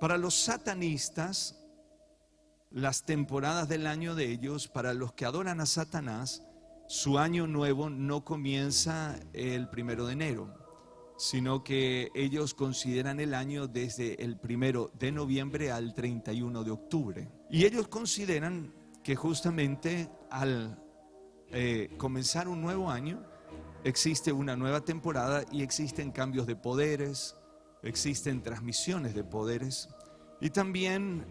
Para los satanistas, las temporadas del año de ellos, para los que adoran a Satanás, su año nuevo no comienza el 1 de enero, sino que ellos consideran el año desde el 1 de noviembre al 31 de octubre. Y ellos consideran que justamente al comenzar un nuevo año, existe una nueva temporada y existen cambios de poderes, existen transmisiones de poderes. Y también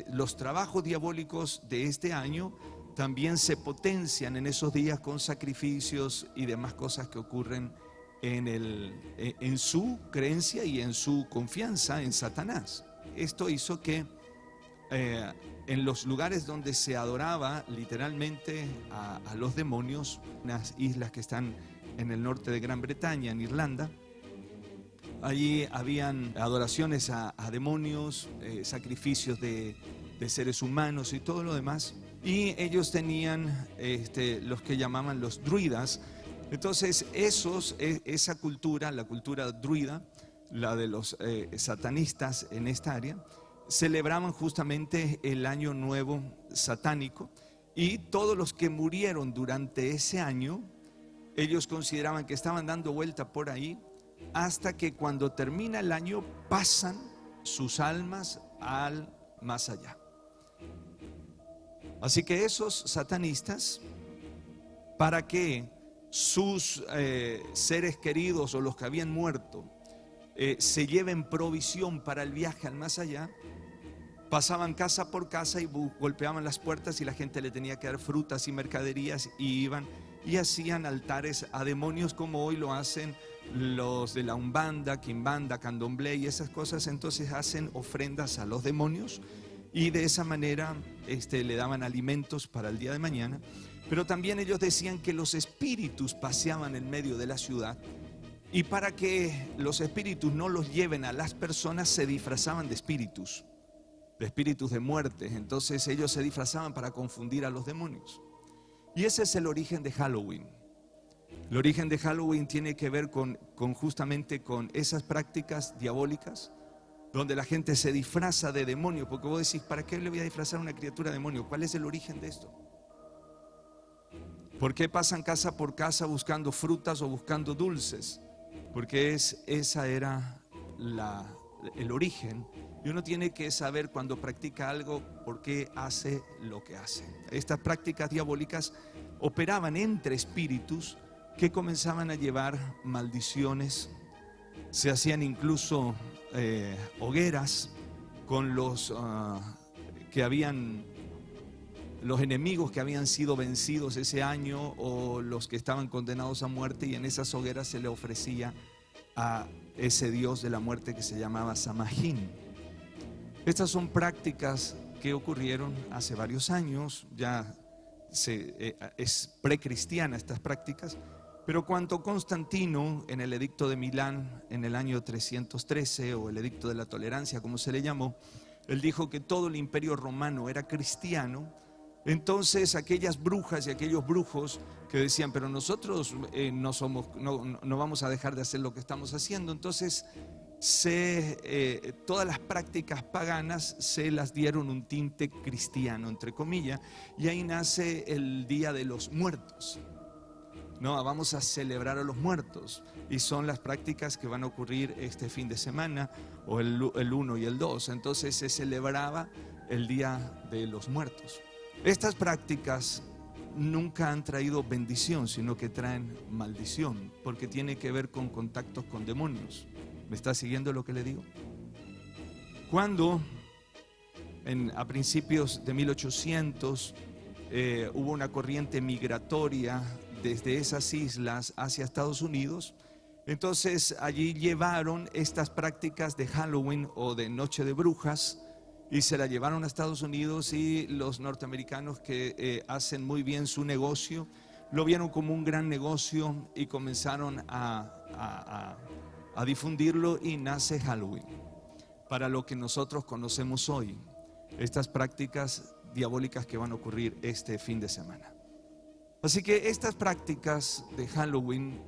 los trabajos diabólicos de este año también se potencian en esos días con sacrificios y demás cosas que ocurren en su creencia y en su confianza en Satanás. Esto hizo que en los lugares donde se adoraba literalmente a los demonios, unas islas que están en el norte de Gran Bretaña, en Irlanda, allí habían adoraciones a demonios, sacrificios de seres humanos y todo lo demás. Y ellos tenían los que llamaban los druidas. Entonces esa cultura, la cultura druida, la de los satanistas en esta área, celebraban justamente el año nuevo satánico, y todos los que murieron durante ese año, ellos consideraban que estaban dando vuelta por ahí hasta que cuando termina el año pasan sus almas al más allá. Así que esos satanistas, para que sus seres queridos o los que habían muerto se lleven provisión para el viaje al más allá, pasaban casa por casa y golpeaban las puertas y la gente le tenía que dar frutas y mercaderías, y iban y hacían altares a demonios como hoy lo hacen los de la Umbanda, Quimbanda, Candomblé y esas cosas. Entonces hacen ofrendas a los demonios y de esa manera le daban alimentos para el día de mañana. Pero también ellos decían que los espíritus paseaban en medio de la ciudad, y para que los espíritus no los lleven a las personas se disfrazaban de espíritus de muerte. Entonces ellos se disfrazaban para confundir a los demonios. Y ese es el origen de Halloween. El origen de Halloween tiene que ver justamente con esas prácticas diabólicas, donde la gente se disfraza de demonio. Porque vos decís, ¿para qué le voy a disfrazar a una criatura de demonio? ¿Cuál es el origen de esto? ¿Por qué pasan casa por casa buscando frutas o buscando dulces? Porque esa era el origen. Y uno tiene que saber cuando practica algo por qué hace lo que hace. Estas prácticas diabólicas operaban entre espíritus que comenzaban a llevar maldiciones. Se hacían incluso hogueras con los enemigos que habían sido vencidos ese año, o los que estaban condenados a muerte, y en esas hogueras se le ofrecía a ese dios de la muerte que se llamaba Samhain. Estas son prácticas que ocurrieron hace varios años, ya es precristiana estas prácticas, pero cuando Constantino, en el edicto de Milán en el año 313, o el edicto de la tolerancia como se le llamó, él dijo que todo el imperio romano era cristiano. Entonces aquellas brujas y aquellos brujos que decían, pero nosotros no vamos a dejar de hacer lo que estamos haciendo, entonces todas las prácticas paganas se las dieron un tinte cristiano, entre comillas, y ahí nace el Día de los Muertos. No, vamos a celebrar a los muertos, y son las prácticas que van a ocurrir este fin de semana, o el 1 y el 2. Entonces se celebraba el Día de los Muertos. Estas prácticas nunca han traído bendición, sino que traen maldición, porque tiene que ver con contactos con demonios. ¿Me está siguiendo lo que le digo? Cuando a principios de 1800 hubo una corriente migratoria desde esas islas hacia Estados Unidos, entonces allí llevaron estas prácticas de Halloween o de Noche de Brujas y se la llevaron a Estados Unidos, y los norteamericanos que hacen muy bien su negocio lo vieron como un gran negocio y comenzaron a difundirlo, y nace Halloween, para lo que nosotros conocemos hoy, estas prácticas diabólicas que van a ocurrir este fin de semana. Así que estas prácticas de Halloween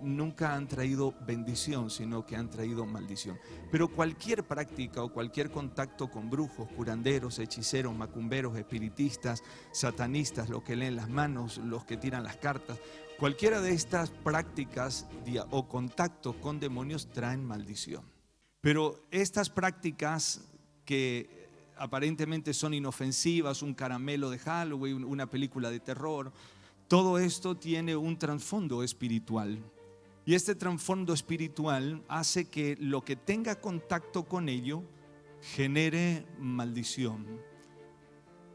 nunca han traído bendición, sino que han traído maldición. Pero cualquier práctica o cualquier contacto con brujos, curanderos, hechiceros, macumberos, espiritistas, satanistas, los que leen las manos, los que tiran las cartas, cualquiera de estas prácticas o contactos con demonios traen maldición. Pero estas prácticas que aparentemente son inofensivas, un caramelo de Halloween, una película de terror, todo esto tiene un trasfondo espiritual. Y este trasfondo espiritual hace que lo que tenga contacto con ello genere maldición.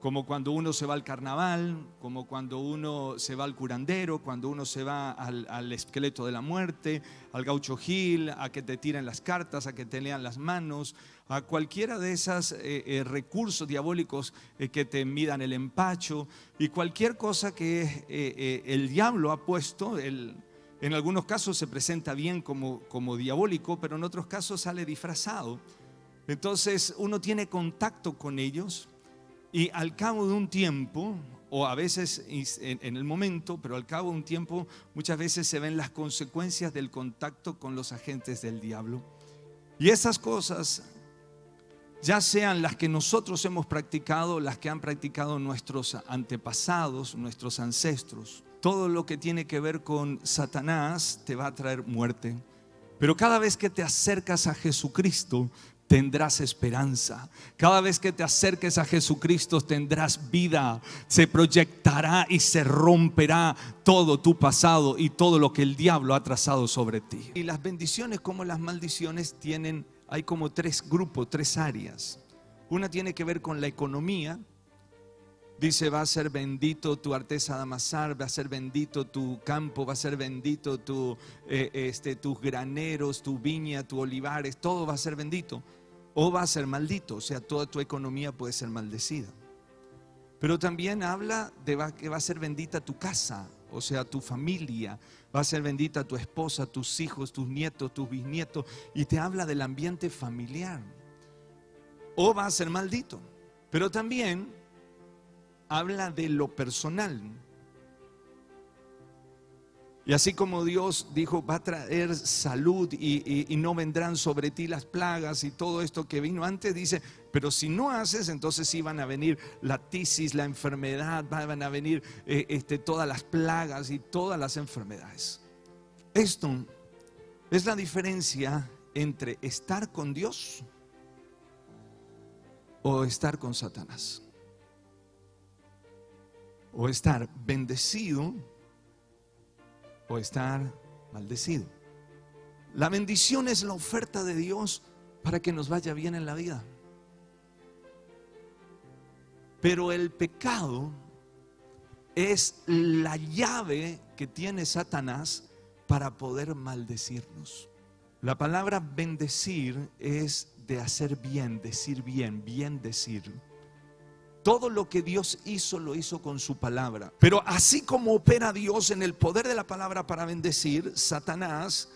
Como cuando uno se va al carnaval, como cuando uno se va al curandero, cuando uno se va al esqueleto de la muerte, al gaucho Gil, a que te tiren las cartas, a que te lean las manos, a cualquiera de esos recursos diabólicos que te midan el empacho y cualquier cosa que el diablo ha puesto. En algunos casos se presenta bien como diabólico, pero en otros casos sale disfrazado. Entonces uno tiene contacto con ellos y al cabo de un tiempo, o a veces en el momento, pero al cabo de un tiempo muchas veces se ven las consecuencias del contacto con los agentes del diablo. Y esas cosas, ya sean las que nosotros hemos practicado, las que han practicado nuestros antepasados, nuestros ancestros, todo lo que tiene que ver con Satanás te va a traer muerte. Pero cada vez que te acercas a Jesucristo, tendrás esperanza. Cada vez que te acerques a Jesucristo tendrás vida. Se proyectará y se romperá todo tu pasado y todo lo que el diablo ha trazado sobre ti. Y las bendiciones como las maldiciones hay como tres grupos, tres áreas. Una tiene que ver con la economía. Dice: va a ser bendito tu artesa de amasar, va a ser bendito tu campo, va a ser bendito tus graneros, tu viña, tus olivares, todo va a ser bendito. O va a ser maldito, o sea, toda tu economía puede ser maldecida. Pero también habla de que va a ser bendita tu casa, o sea, tu familia, va a ser bendita tu esposa, tus hijos, tus nietos, tus bisnietos, y te habla del ambiente familiar. O va a ser maldito, pero también habla de lo personal. Y así como Dios dijo: va a traer salud y no vendrán sobre ti las plagas y todo esto que vino antes, dice: pero si no haces, entonces sí van a venir la tisis, la enfermedad, van a venir todas las plagas y todas las enfermedades. Esto es la diferencia entre estar con Dios o estar con Satanás. O estar bendecido o estar maldecido. La bendición es la oferta de Dios para que nos vaya bien en la vida. Pero el pecado es la llave que tiene Satanás para poder maldecirnos. La palabra bendecir es de hacer bien, decir bien, bien decir. Todo lo que Dios hizo, lo hizo con su palabra. Pero así como opera Dios en el poder de la palabra para bendecir, Satanás,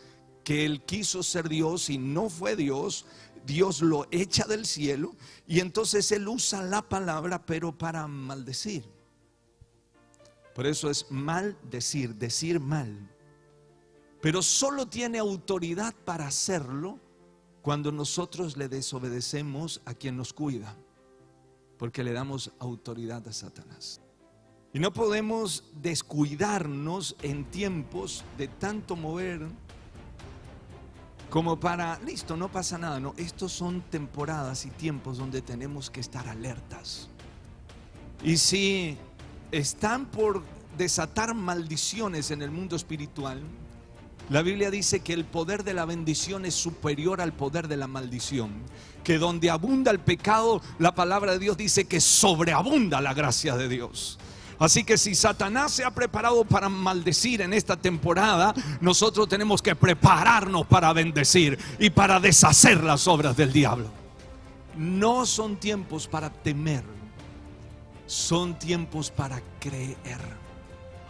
que él quiso ser Dios y no fue Dios, Dios lo echa del cielo y entonces él usa la palabra pero para maldecir. Por eso es maldecir, decir mal. Pero solo tiene autoridad para hacerlo cuando nosotros le desobedecemos a quien nos cuida, porque le damos autoridad a Satanás. Y no podemos descuidarnos en tiempos de tanto mover como para, listo, no pasa nada. No, estos son temporadas y tiempos donde tenemos que estar alertas. Y si están por desatar maldiciones en el mundo espiritual, la Biblia dice que el poder de la bendición es superior al poder de la maldición. Que donde abunda el pecado, la palabra de Dios dice que sobreabunda la gracia de Dios. Así que si Satanás se ha preparado para maldecir en esta temporada, nosotros tenemos que prepararnos para bendecir y para deshacer las obras del diablo. No son tiempos para temer, son tiempos para creer.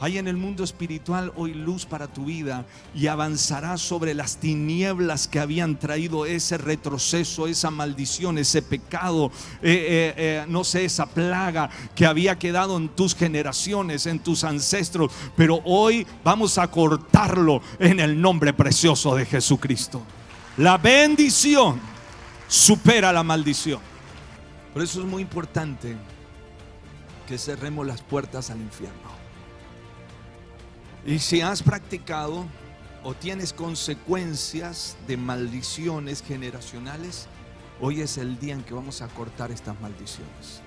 Hay en el mundo espiritual hoy luz para tu vida y avanzarás sobre las tinieblas que habían traído ese retroceso, esa maldición, ese pecado, no sé, esa plaga que había quedado en tus generaciones, en tus ancestros. Pero hoy vamos a cortarlo en el nombre precioso de Jesucristo. La bendición supera la maldición. Por eso es muy importante que cerremos las puertas al infierno. Y si has practicado o tienes consecuencias de maldiciones generacionales, hoy es el día en que vamos a cortar estas maldiciones.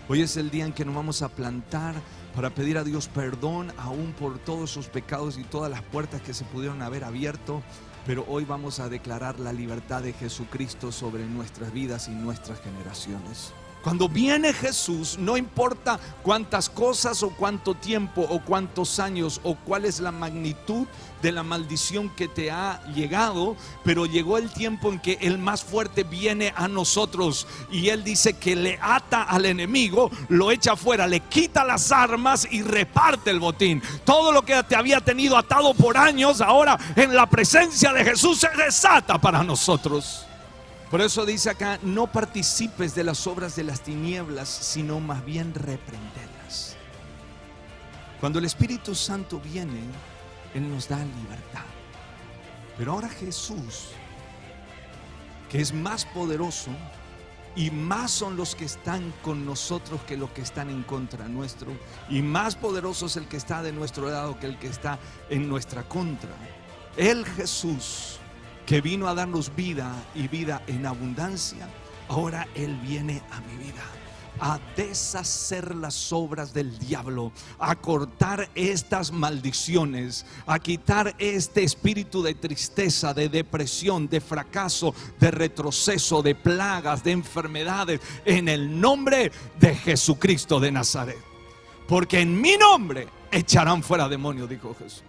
Hoy es el día en que nos vamos a plantar para pedir a Dios perdón aún por todos sus pecados y todas las puertas que se pudieron haber abierto. Pero hoy vamos a declarar la libertad de Jesucristo sobre nuestras vidas y nuestras generaciones. Cuando viene Jesús, no importa cuántas cosas o cuánto tiempo o cuántos años o cuál es la magnitud de la maldición que te ha llegado, pero llegó el tiempo en que el más fuerte viene a nosotros y Él dice que le ata al enemigo, lo echa afuera, le quita las armas y reparte el botín. Todo lo que te había tenido atado por años, ahora en la presencia de Jesús se desata para nosotros. Por eso dice acá: no participes de las obras de las tinieblas, sino más bien reprenderlas. Cuando el Espíritu Santo viene, Él nos da libertad. Pero ahora Jesús, que es más poderoso, y más son los que están con nosotros que los que están en contra nuestro, y más poderoso es el que está de nuestro lado que el que está en nuestra contra. Él, Jesús, que vino a darnos vida y vida en abundancia, ahora Él viene a mi vida a deshacer las obras del diablo, a cortar estas maldiciones, a quitar este espíritu de tristeza, de depresión, de fracaso, de retroceso, de plagas, de enfermedades, en el nombre de Jesucristo de Nazaret. Porque en mi nombre echarán fuera demonios, dijo Jesús.